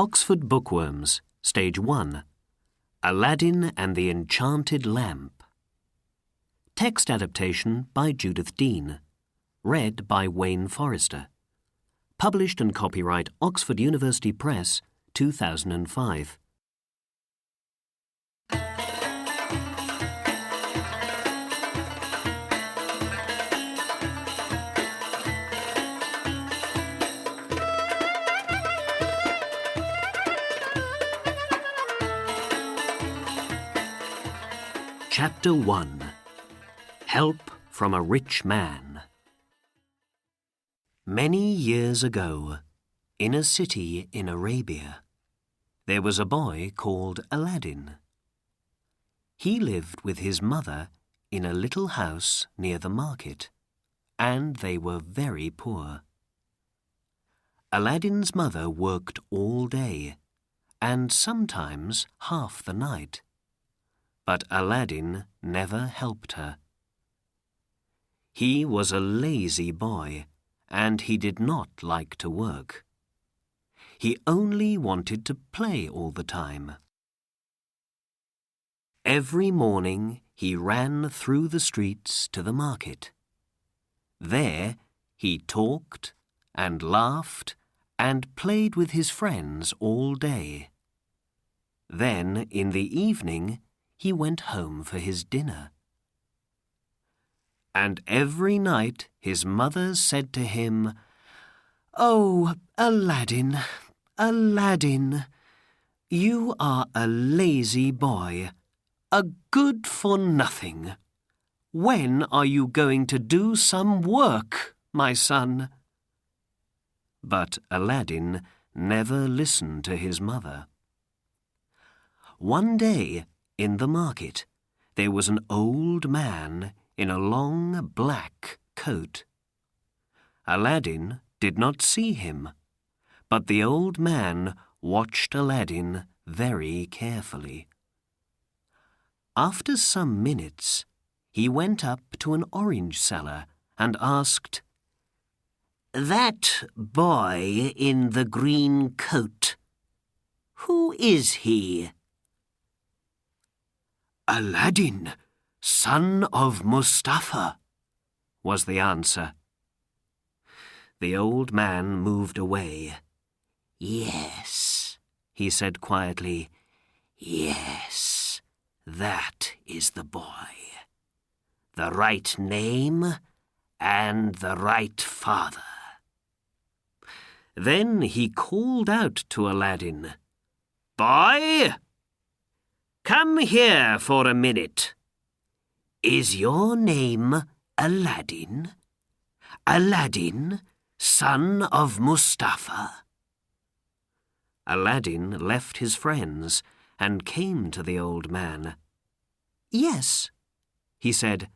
Oxford Bookworms, Stage 1. Aladdin and the Enchanted Lamp. Text adaptation by Judith Dean. Read by Wayne Forrester. Published and copyright Oxford University Press, 2005. Chapter 1. Help from a Rich Man. Many years ago, in a city in Arabia, there was a boy called Aladdin. He lived with his mother in a little house near the market, and they were very poor. Aladdin's mother worked all day, and sometimes half the night. But Aladdin never helped her. He was a lazy boy, and he did not like to work. He only wanted to play all the time. Every morning he ran through the streets to the market. There he talked and laughed and played with his friends all day. Then, in the evening, he went home for his dinner. And every night his mother said to him, "Oh, Aladdin, Aladdin, you are a lazy boy, a good-for-nothing. When are you going to do some work, my son?" But Aladdin never listened to his mother. One day, in the market, there was an old man in a long black coat. Aladdin did not see him, but the old man watched Aladdin very carefully. After some minutes, he went up to an orange seller and asked, "That boy in the green coat, who is he?" "Aladdin, son of Mustafa," was the answer. The old man moved away. "Yes," he said quietly, "yes, that is the boy. The right name and the right father." Then he called out to Aladdin, "Boy! Come here for a minute. Is your name Aladdin? Aladdin, son of Mustafa?" Aladdin left his friends and came to the old man. "Yes," he said,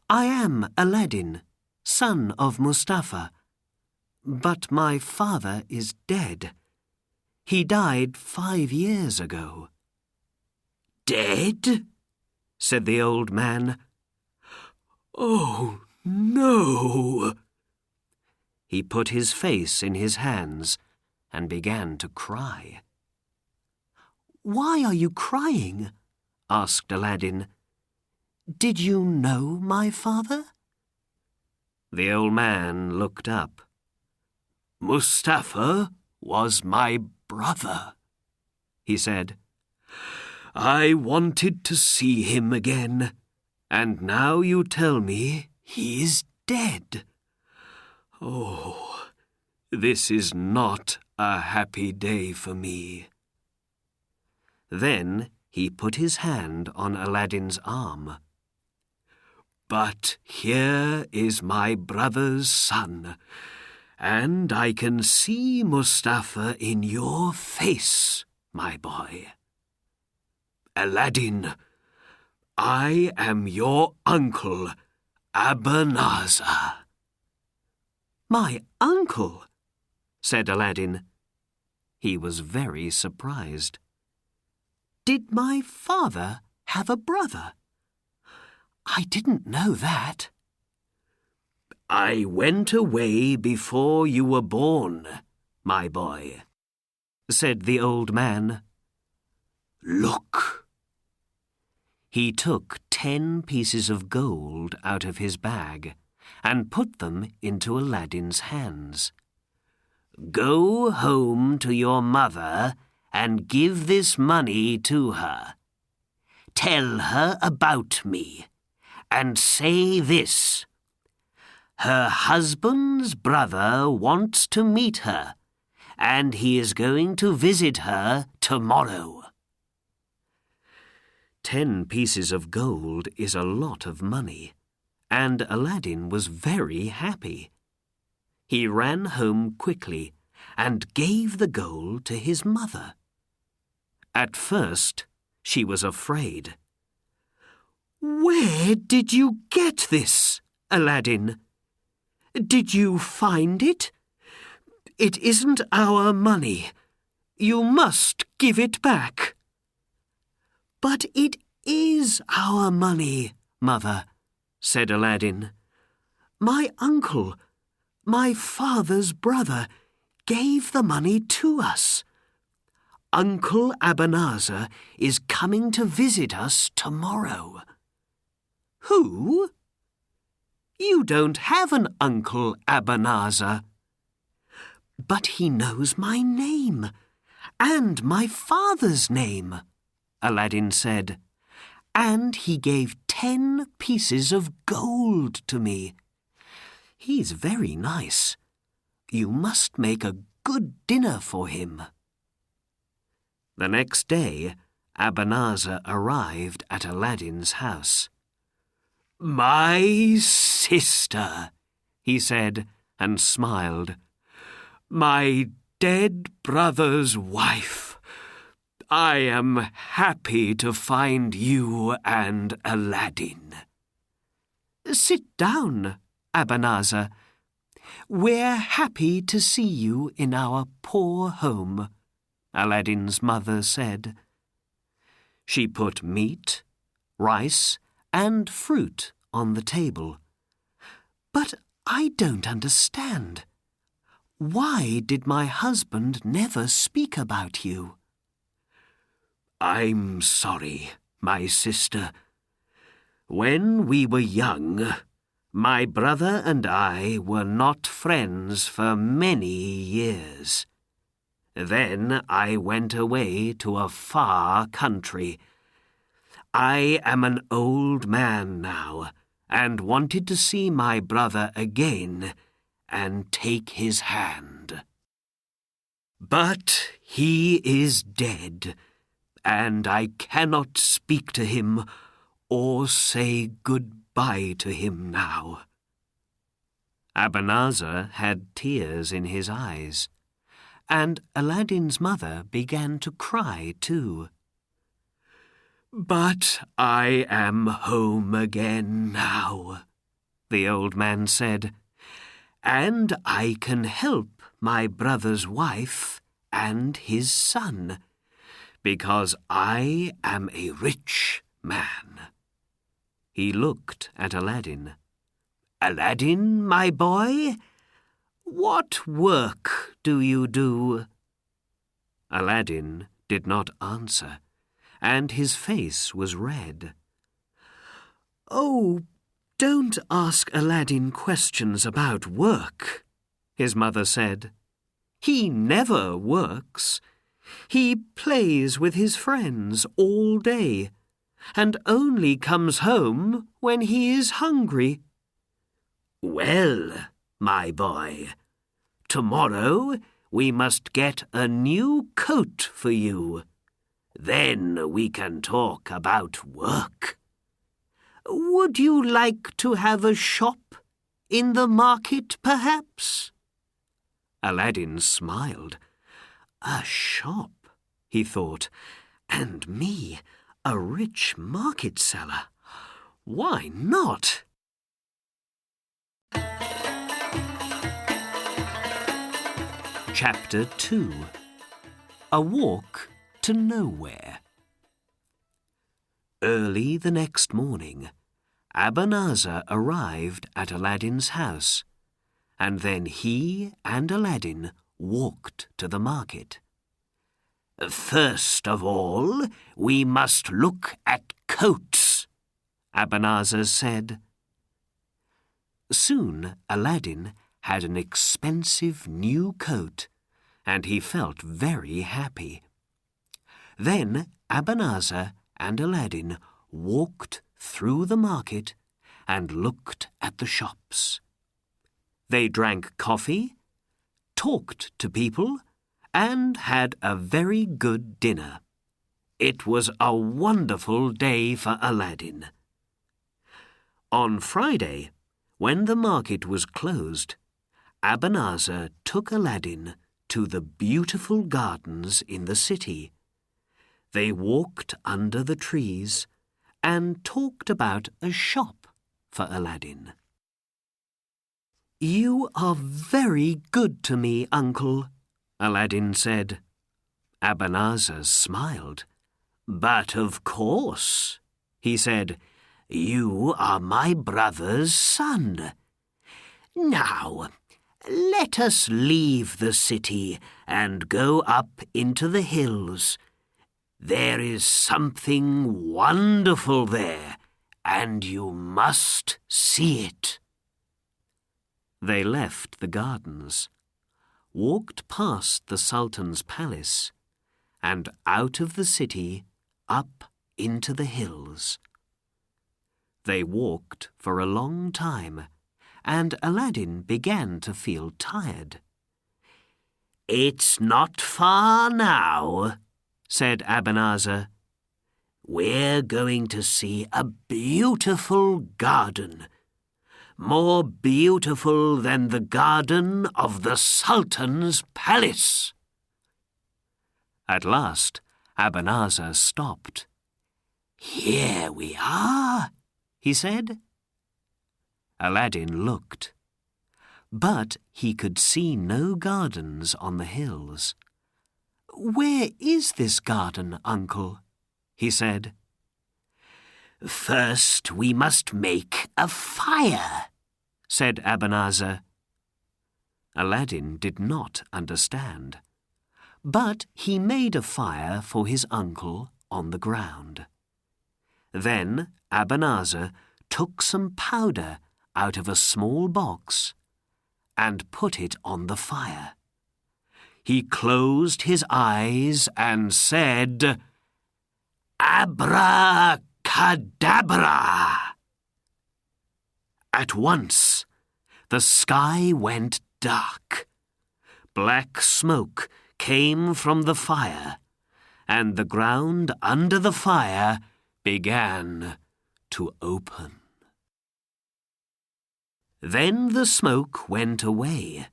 "I am Aladdin, son of Mustafa. But my father is dead. He died 5 years ago." "Dead?" said the old man. "Oh, no!" He put his face in his hands and began to cry. "Why are you crying?" asked Aladdin. "Did you know my father?" The old man looked up. "Mustafa was my brother," he said. "I wanted to see him again, and now you tell me he is dead. Oh, this is not a happy day for me." Then he put his hand on Aladdin's arm. "But here is my brother's son, and I can see Mustafa in your face, my boy. Aladdin, I am your uncle, Abanazar." "My uncle?" said Aladdin. He was very surprised. "Did my father have a brother? I didn't know that." "I went away before you were born, my boy. said the old man. "Look." He took 10 pieces of gold out of his bag and put them into Aladdin's hands. "Go home to your mother and give this money to her. Tell her about me, and say this: her husband's brother wants to meet her, and he is going to visit her tomorrow." 10 pieces of gold is a lot of money, and Aladdin was very happy. He ran home quickly and gave the gold to his mother. At first, she was afraid. "Where did you get this, Aladdin? Did you find it? It isn't our money. You must give it back." "But it is our money, Mother," said Aladdin. "My uncle, my father's brother, gave the money to us. Uncle Abanazar is coming to visit us tomorrow." "Who? You don't have an Uncle Abanazar." "But he knows my name, and my father's name," Aladdin said, "and he gave 10 pieces of gold to me. He's very nice. You must make a good dinner for him." The next day, Abanazar arrived at Aladdin's house. "My sister," he said, and smiled. "My dead brother's wife. I am happy to find you and Aladdin." "Sit down, Abanazar. We're happy to see you in our poor home," Aladdin's mother said. She put meat, rice, and fruit on the table. "But I don't understand. Why did my husband never speak about you?" "I'm sorry, my sister. When we were young, my brother and I were not friends for many years. Then I went away to a far country. I am an old man now, and wanted to see my brother again and take his hand. But he is dead, and I cannot speak to him or say goodbye to him now." Abanazar had tears in his eyes, and Aladdin's mother began to cry too. "But I am home again now," the old man said, "and I can help my brother's wife and his son, because I am a rich man." He looked at Aladdin. "Aladdin, my boy, what work do you do?" Aladdin did not answer, and his face was red. "Oh, don't ask Aladdin questions about work," his mother said. "He never works. He plays with his friends all day, and only comes home when he is hungry." "Well, my boy, tomorrow we must get a new coat for you. Then we can talk about work. Would you like to have a shop in the market, perhaps?" Aladdin smiled. "A shop," he thought, "and me, a rich market seller. Why not?" Chapter 2. A Walk to Nowhere. Early the next morning, Abanazar arrived at Aladdin's house, and then he and Aladdin walked to the market. First of all, we must look at coats, Abanazar said. Soon Aladdin had an expensive new coat, and he felt very happy. Then Abanazar and Aladdin walked through the market and looked at the shops. They drank coffee, talked to people, and had a very good dinner. It was a wonderful day for Aladdin. On Friday, when the market was closed, Abanazar took Aladdin to the beautiful gardens in the city. They walked under the trees and talked about a shop for Aladdin. "You are very good to me, Uncle," Aladdin said. Abanazar smiled. "But of course," he said, "you are my brother's son. Now, let us leave the city and go up into the hills. There is something wonderful there, and you must see it." They left the gardens, walked past the Sultan's palace, and out of the city up into the hills. They walked for a long time, and Aladdin began to feel tired. "It's not far now," said Abanazar. "We're going to see a beautiful garden, more beautiful than the garden of the Sultan's palace." At last, Abanazar stopped. "Here we are," he said. Aladdin looked, but he could see no gardens on the hills. "Where is this garden, Uncle?" he said. "First we must make a fire," said Abanazar. Aladdin did not understand, but he made a fire for his uncle on the ground. Then Abanazar took some powder out of a small box and put it on the fire. He closed his eyes and said, "Abracadabra!" At once, the sky went dark. Black smoke came from the fire, and the ground under the fire began to open. Then the smoke went away,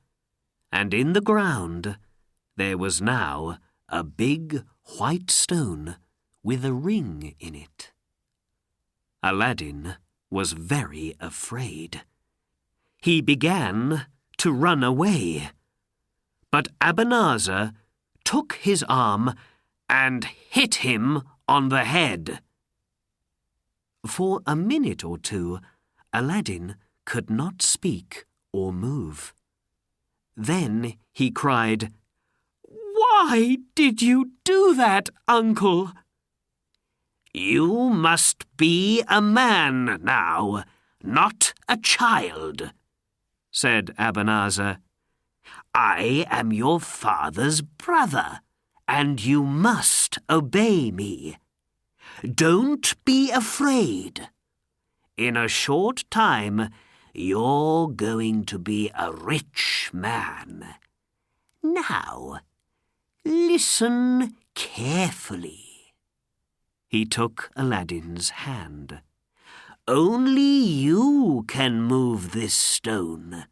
and in the ground there was now a big white stone with a ring in it. Aladdin was very afraid. He began to run away, but Abanazar took his arm and hit him on the head. For a minute or two, Aladdin could not speak or move. Then he cried, "Why did you do that, Uncle?" "You must be a man now, not a child," said Abanazar. "I am your father's brother, and you must obey me. Don't be afraid. In a short time, you're going to be a rich man. Now, listen carefully." He took Aladdin's hand. "Only you can move this stone.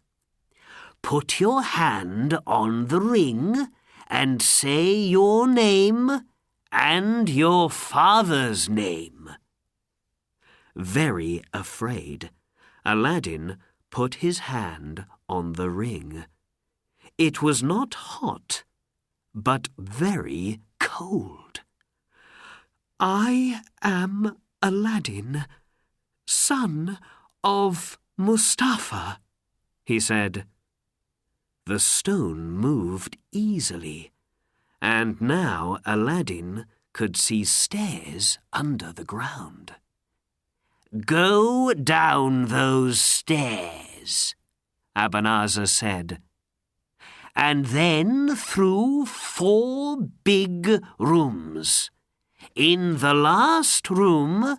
Put your hand on the ring and say your name and your father's name." Very afraid, Aladdin put his hand on the ring. It was not hot, but very cold. "I am Aladdin, son of Mustafa," he said. The stone moved easily, and now Aladdin could see stairs under the ground. "Go down those stairs," Abanazar said, "and then through 4 big rooms. In the last room,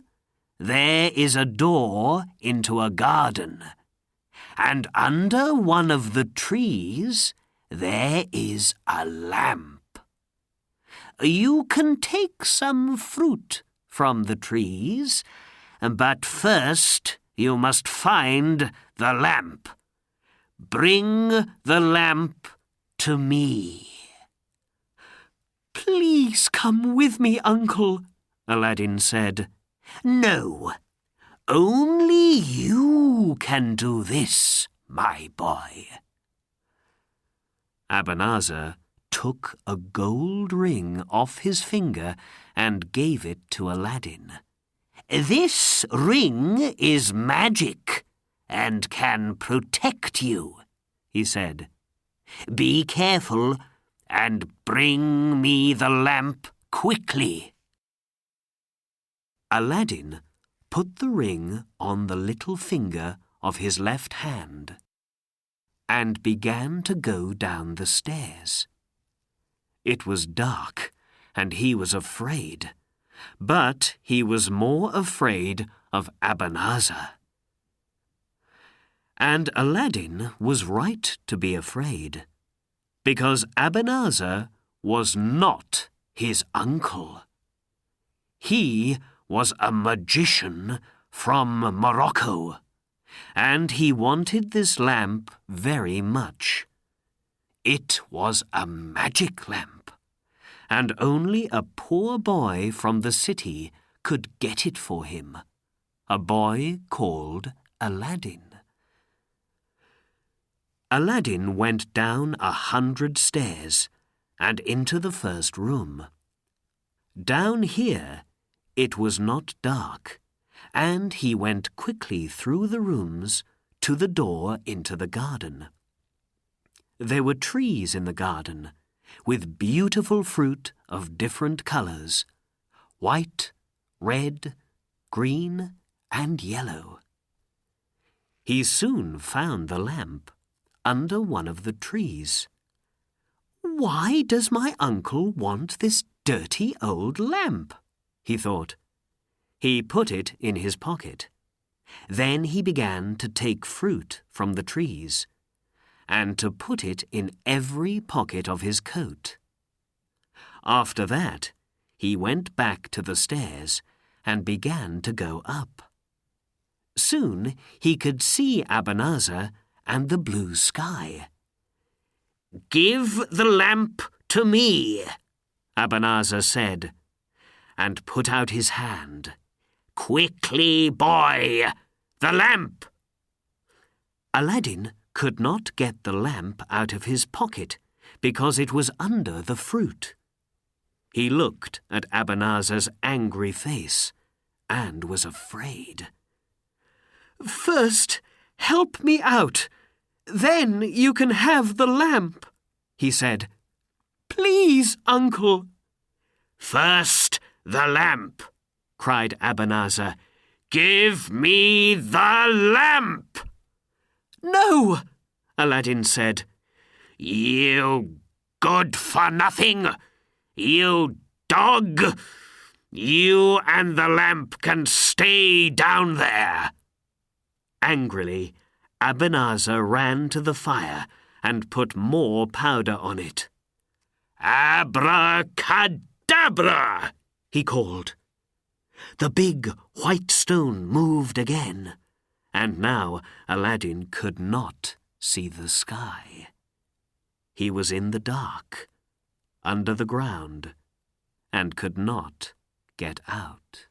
there is a door into a garden, and under one of the trees, there is a lamp. You can take some fruit from the trees, but first you must find the lamp. Bring the lamp to me." "Please come with me, Uncle," Aladdin said. "No, only you can do this, my boy." Abanazar took a gold ring off his finger and gave it to Aladdin. "This ring is magic and can protect you," he said. "Be careful and bring me the lamp quickly." Aladdin put the ring on the little finger of his left hand and began to go down the stairs. It was dark, and he was afraid, but he was more afraid of Abanazar. And Aladdin was right to be afraid, because Abanazar was not his uncle. He was a magician from Morocco, and he wanted this lamp very much. It was a magic lamp, and only a poor boy from the city could get it for him, a boy called Aladdin. Aladdin went down 100 stairs and into the first room. Down here, it was not dark, and he went quickly through the rooms to the door into the garden. There were trees in the garden, with beautiful fruit of different colours, white, red, green, and yellow. He soon found the lamp under one of the trees. "Why does my uncle want this dirty old lamp?" he thought. He put it in his pocket. Then he began to take fruit from the trees and to put it in every pocket of his coat. After that, he went back to the stairs and began to go up. Soon he could see Abanazar and the blue sky. "Give the lamp to me," Abanazar said, and put out his hand. "Quickly, boy, the lamp!" Aladdin could not get the lamp out of his pocket because it was under the fruit. He looked at Abanazar's angry face and was afraid. "First, help me out. Then you can have the lamp," he said. "Please, Uncle." "First, the lamp," cried Abanazar. "Give me the lamp!" "No," Aladdin said. "You good-for-nothing! You dog! You and the lamp can stay down there." Angrily, Abanazar ran to the fire and put more powder on it. "Abracadabra!" he called. The big white stone moved again, and now Aladdin could not see the sky. He was in the dark, under the ground, and could not get out.